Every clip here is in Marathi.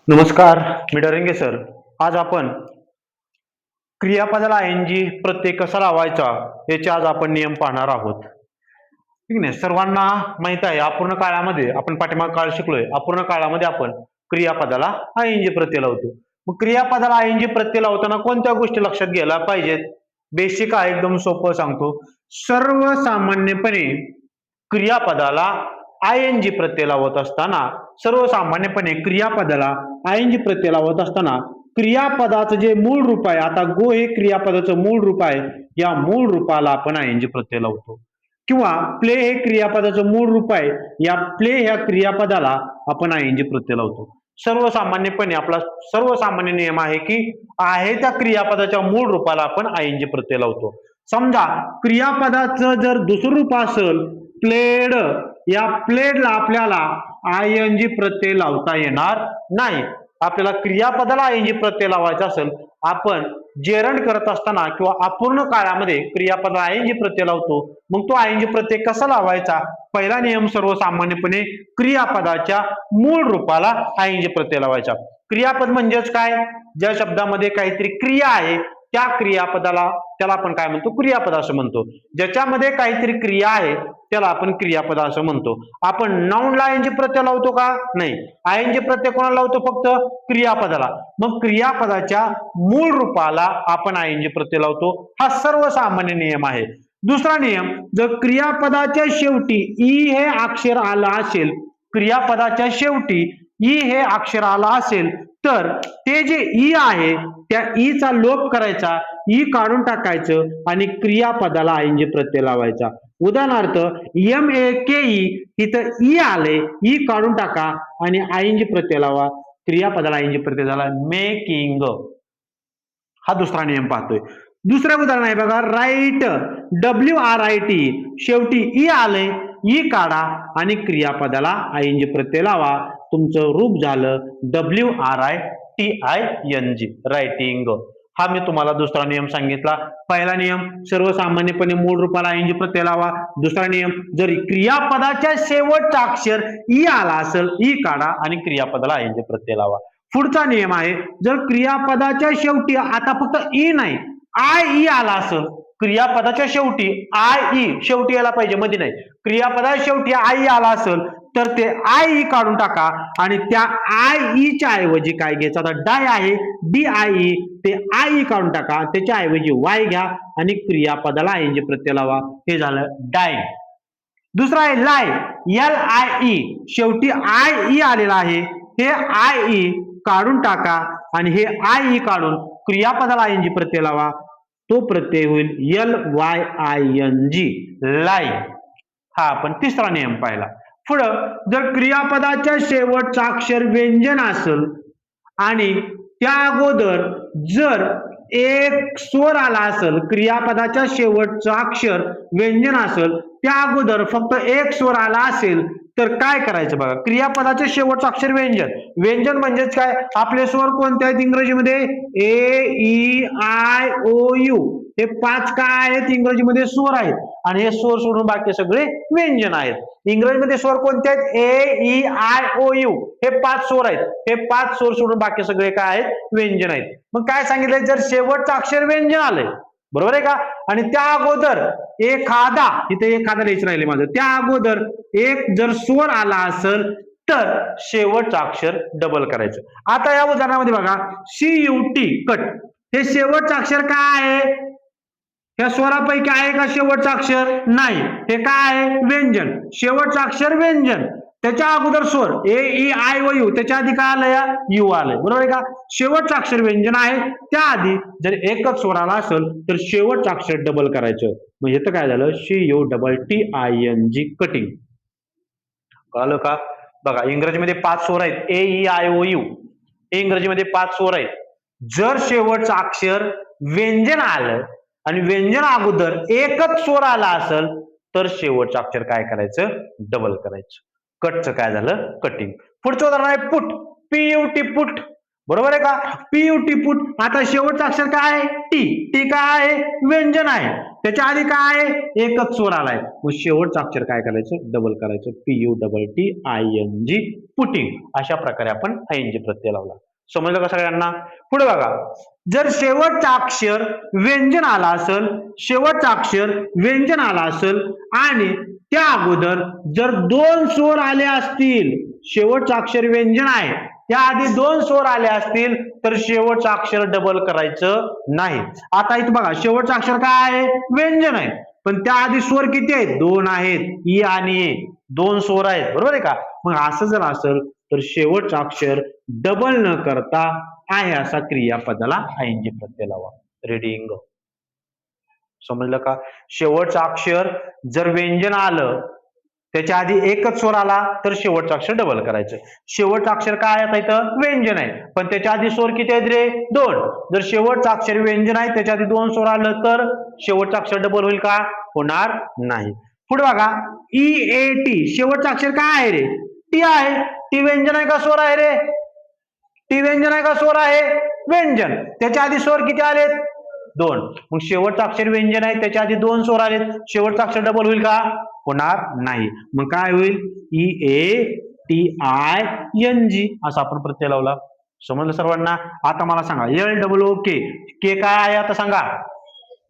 नमस्कार, मी डरंगे सर. आज आपण क्रियापदाला आयएनजी प्रत्यय कसा लावायचा याचे आज आपण नियम पाहणार आहोत. ठीक नाही, सर्वांना माहित आहे अपूर्ण काळामध्ये आपण पाठीमाग काळ शिकलोय. अपूर्ण काळामध्ये आपण क्रियापदाला आयएनजी प्रत्यय लावतो. मग क्रियापदाला आयएनजी प्रत्यय लावताना कोणत्या गोष्टी लक्षात घ्यायला पाहिजेत? बेसिक आहे, एकदम सोपं सांगतो. सर्वसामान्यपणे क्रियापदाला आयएनजी प्रत्यय लावत असताना सर्वसामान्यपणे क्रियापदाला आयएनजी प्रत्यय लावत असताना क्रियापदाचं जे मूळ रूप आहे, आता गो हे क्रियापदाचं मूळ रूप आहे, या मूळ रूपाला आपण आयएनजी प्रत्यय लावतो. किंवा प्ले हे क्रियापदाचं मूळ रूप आहे, या प्ले ह्या क्रियापदाला आपण आयएनजी प्रत्यय लावतो. सर्वसामान्यपणे आपला सर्वसामान्य नियम आहे की आहे त्या क्रियापदाच्या मूळ रूपाला आपण आयएनजी प्रत्यय लावतो. समजा क्रियापदाचं जर दुसरं रूप असेल प्लेड, या प्लेडला आपल्याला आयएनजी प्रत्यय लावता येणार नाही. आपल्याला क्रियापदाला आयएनजी प्रत्यय लावायचा असेल, आपण जेरंड करत असताना किंवा अपूर्ण काळामध्ये क्रियापदाला आयएनजी प्रत्यय लावतो. मग तो आयएनजी प्रत्यय कसा लावायचा? पहिला नियम सर्वसामान्यपणे क्रियापदाच्या मूळ रूपाला आयएनजी प्रत्यय लावायचा. क्रियापद म्हणजेच काय? ज्या शब्दामध्ये काहीतरी क्रिया आहे त्या क्रियापदाला त्याला आपण काय म्हणतो? क्रियापद असं म्हणतो. ज्याच्यामध्ये काहीतरी क्रिया आहे त्याला आपण क्रियापद असं म्हणतो. आपण नाउनला आयएनजी प्रत्यय लावतो का? नाही. आयएनजी प्रत्यय कोणाला लावतो? फक्त क्रियापदाला. मग क्रियापदाच्या मूळ रूपाला आपण आयएनजी प्रत्यय लावतो. हा सर्वसामान्य नियम आहे. दुसरा नियम, जर क्रियापदाच्या शेवटी ई हे अक्षर आलं असेल, क्रियापदाच्या शेवटी ई हे अक्षर आलं असेल तर ते जे ई आहे त्या ई चा लोप करायचा, ई काढून टाकायचं आणि क्रियापदाला आयएनजी प्रत्यय लावायचा. उदाहरणार्थ एम ए के ई, इथं ई आले, ई काढून टाका आणि आयएनजी प्रत्यय लावा. क्रियापदाला आयएनजी प्रत्यय झाला मेकिंग. हा दुसरा नियम पाहतोय. दुसरं उदाहरण आहे बघा, राईट, WRIT, शेवटी ई आले, ई काढा आणि क्रियापदाला आयएनजी प्रत्यय लावा. तुमचं रूप झालं WRITING, रायटिंग. हा मी तुम्हाला दुसरा नियम सांगितला. पहिला नियम सर्वसामान्यपणे मूळ रूपाला आयएनजी प्रत्यय लावा. दुसरा नियम, जर क्रियापदाच्या शेवटचा अक्षर ई आला असेल, ई काढा आणि क्रियापदाला आयएनजी प्रत्यय लावा. पुढचा नियम आहे, जर क्रियापदाच्या शेवटी आता फक्त ई नाही आय ई आला असेल, क्रियापदाच्या शेवटी आय ई शेवटी यायला पाहिजे, मध्ये नाही. क्रियापदाच्या शेवटी आय ई आला असेल तर ते आय ई काढून टाका आणि त्या आय ई च्या ऐवजी काय घ्यायचं? आता डाय आहे, DIE, ते आय ई काढून टाका, त्याच्या ऐवजी वाय घ्या आणि क्रियापदाला आयएनजी प्रत्यय लावा. हे झालं डाय. दुसरा आहे लाय, LIE, शेवटी आय ई आलेला आहे, हे आय ई काढून टाका आणि हे आय ई काढून क्रियापदाला आयएनजी प्रत्यय लावा. तो प्रत्यय होईल LYING, लाई. हा आपण तिसरा नियम पाहिला. पुढं, जर क्रियापदाच्या शेवटचा अक्षर व्यंजन असेल आणि त्या अगोदर जर एक स्वर आला असेल, क्रियापदाच्या शेवटचं अक्षर व्यंजन असेल, त्या अगोदर फक्त एक स्वर आला असेल तर काय करायचं बघा. क्रियापदाचे शेवटचं अक्षर व्यंजन, व्यंजन म्हणजेच काय? आपले स्वर कोणते आहेत इंग्रजीमध्ये? AEIOU, हे 5 काय आहेत इंग्रजीमध्ये? स्वर आहेत आणि हे स्वर सोडून बाकी सगळे व्यंजन आहेत. इंग्रजीमध्ये स्वर कोणते आहेत? AEIOU, हे 5 स्वर आहेत. हे 5 स्वर सोडून बाकी सगळे काय आहेत? व्यंजन आहेत. मग काय सांगितलंय? जर शेवटचं अक्षर व्यंजन आलंय, बरोबर आहे का, आणि त्या अगोदर एखादा, इथे एखादा लिहायचं राहिले माझं, त्या अगोदर एक जर स्वर आला असेल तर शेवटचं अक्षर डबल करायचं. आता या उदाहरणामध्ये बघा, CUT, कट, हे शेवटचं अक्षर काय आहे? या स्वरापैकी आहे का शेवटचं अक्षर? नाही. हे काय आहे? व्यंजन. शेवटचं अक्षर व्यंजन, त्याच्या अगोदर स्वर AEIOU, त्याच्या आधी काय आलंय? यू आलंय, बरोबर आहे का? शेवटचं अक्षर व्यंजन आहे, त्या आधी जर एकच स्वर आला असेल तर शेवटचं अक्षर डबल करायचं. म्हणजे तर काय झालं? CUTTING, cutting. कळलं का? बघा, इंग्रजीमध्ये 5 स्वर आहेत, AEIOU, इंग्रजीमध्ये 5 स्वर आहेत. जर शेवटचं अक्षर व्यंजन आलं आणि व्यंजन अगोदर एकच स्वर आला असेल तर शेवटचं अक्षर काय करायचं? डबल करायचं. कटचं काय झालं? कटिंग. पुढचं उदाहरण आहे पुट, PUT, पुट. बरोबर आहे का? PUT put. आता शेवटचं अक्षर काय आहे? टी. टी काय आहे? व्यंजन आहे. त्याच्या आधी काय आहे? एकच स्वर आलाय. मग शेवटचं अक्षर काय करायचं? डबल करायचं. P U double T I N G putting. अशा प्रकारे आपण आयएनजी प्रत्यय लावला. समजलं का सगळ्यांना? पुढे बघा. जर शेवटचं अक्षर व्यंजन आला असेल, शेवटचं अक्षर व्यंजन आला असेल आणि त्या अगोदर जर दोन स्वर आले असतील, शेवटचं अक्षर व्यंजन आहे, त्याआधी दोन स्वर आले असतील तर शेवटचं अक्षर डबल करायचं नाही. आता इथं बघा, शेवटचं अक्षर काय आहे? व्यंजन आहे. पण त्याआधी स्वर किती आहेत? दोन आहेत. ई आणि ए. दोन स्वर आहेत. बरोबर आहे का? मग असं जर असेल तर शेवटचं अक्षर डबल न करता आहे असा क्रियापदाला आयएनजी प्रत्यय लावा. रीडिंग. समजलं का? शेवटचं अक्षर जर व्यंजन आलं, त्याच्या आधी एकच स्वर आला तर शेवटचं अक्षर डबल करायचं. शेवटचं अक्षर काय आहे? इथं व्यंजन आहे, पण त्याच्या आधी स्वर किती आहेत रे? दोन. जर शेवटचं अक्षर व्यंजन आहे, त्याच्या आधी दोन स्वर आलं तर शेवटचं अक्षर डबल होईल का? होणार नाही. पुढे बघा, ई ए टी. शेवटचं अक्षर काय आहे रे? टी आहे. टी व्यंजन आहे का स्वर आहे रे? टी व्यंजन आहे का स्वर आहे? व्यंजन. त्याच्या आधी स्वर किती आलेत? दोन. मग शेवटचं अक्षर व्यंजन आहे, त्याच्या आधी दोन स्वर आलेत, शेवटचं अक्षर डबल होईल का? होणार नाही. मग काय होईल? E A T I N G असा आपण प्रत्यय लावला. समजलं सर्वांना? आता मला सांगा, एल डबल ओ के. के काय आहे आता सांगा?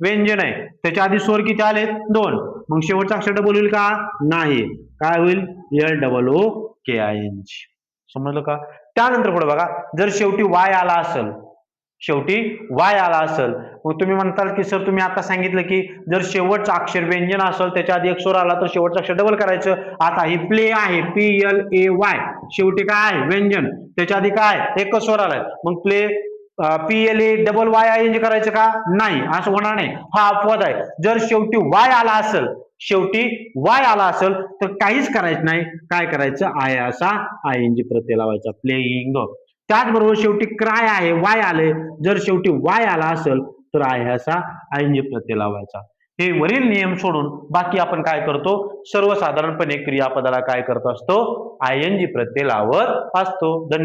व्यंजन आहे. त्याच्या आधी स्वर किती आलेत? दोन. मग शेवटचं अक्षर डबल होईल का? नाही. काय होईल? L double O K I N G. समजलं का? त्यानंतर पुढे बघा, जर शेवटी वाय आला असेल, शेवटी वाय आला असेल, मग तुम्ही म्हणताल की सर तुम्ही आता सांगितलं की जर शेवटचं अक्षर व्यंजन असेल, त्याच्या आधी एक स्वर आला तर शेवटचं अक्षर डबल करायचं. आता ही प्ले आहे, पी एल ए वाय. शेवटी काय आहे? व्यंजन. त्याच्या आधी काय? एकच स्वर आलाय. मग play P L A double Y I N G करायचं का? नाही, असं होणार नाही. हा अपवाद आहे. जर शेवटी वाय आला असेल, शेवटी वाय आला असेल तर काहीच करायचं नाही. काय करायचं? आहे असा आयएनजी प्रत्यय लावायचा. प्लेइंग. त्याचबरोबर शेवटी क्राय आहे, वाय आले. जर शेवटी वाय आला असेल तर आहे असा आयएनजी प्रत्यय लावायचा. हे वरील नियम सोडून बाकी आपण काय करतो? सर्वसाधारणपणे क्रियापदाला काय करत असतो? आयएनजी प्रत्यय लावत असतो.